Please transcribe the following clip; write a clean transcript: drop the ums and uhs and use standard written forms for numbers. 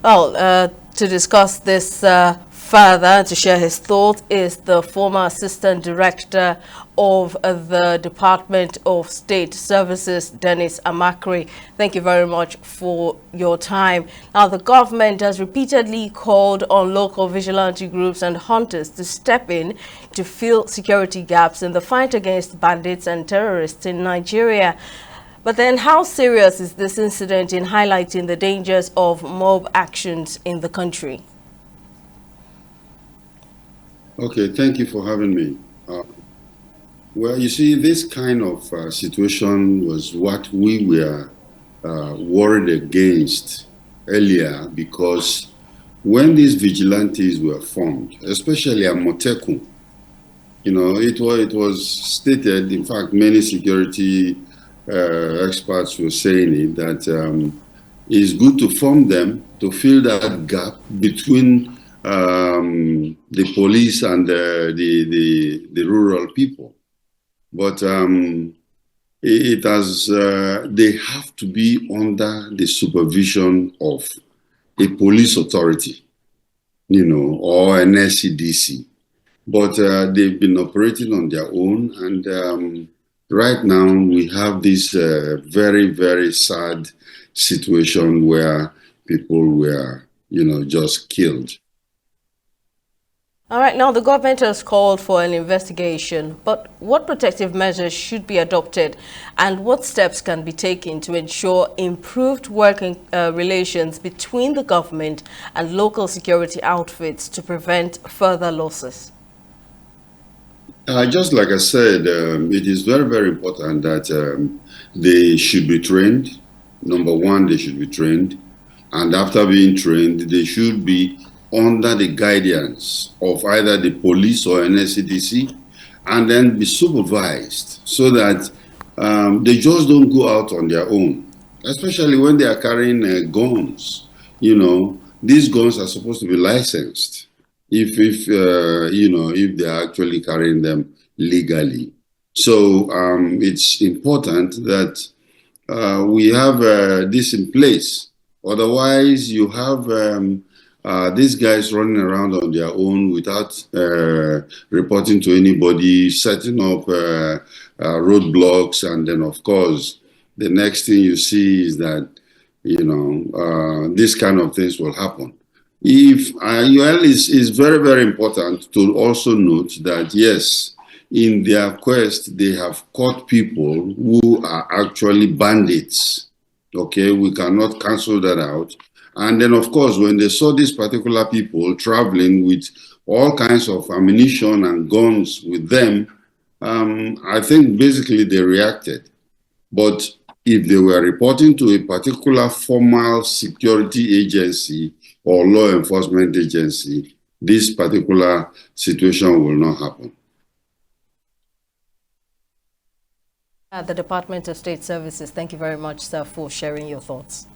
Well, to discuss this further, to share his thoughts, is the former Assistant Director of the Department of State Services, Dennis Amakri. Thank you very much for your time. Now, the government has repeatedly called on local vigilante groups and hunters to step in to fill security gaps in the fight against bandits and terrorists in Nigeria. But then how serious is this incident in highlighting the dangers of mob actions in the country? Okay, thank you for having me. Well, you see, this kind of situation was what we were worried against earlier, because when these vigilantes were formed, especially Amotekun, it was stated, in fact, many security experts were saying it, that it's good to form them to fill that gap between the police and the rural people. But they have to be under the supervision of a police authority, or an SCDC. But they've been operating on their own, and right now we have this very, very sad situation where people were, just killed. All right, now the government has called for an investigation, but what protective measures should be adopted and what steps can be taken to ensure improved working relations between the government and local security outfits to prevent further losses? Just like I said, it is very, very important that they should be trained. Number one, they should be trained. And after being trained, they should be under the guidance of either the police or an SCDC, and then be supervised so that they just don't go out on their own, especially when they are carrying guns. These guns are supposed to be licensed if they are actually carrying them legally. So it's important that we have this in place. Otherwise, you have these guys running around on their own without reporting to anybody, setting up roadblocks, and then, of course, the next thing you see is that, this kind of things will happen. It's very, very important to also note that, yes, in their quest, they have caught people who are actually bandits. Okay, we cannot cancel that out. And then, of course, when they saw these particular people traveling with all kinds of ammunition and guns with them, I think basically they reacted. But if they were reporting to a particular formal security agency or law enforcement agency, this particular situation will not happen. At the Department of State Services, thank you very much, sir, for sharing your thoughts.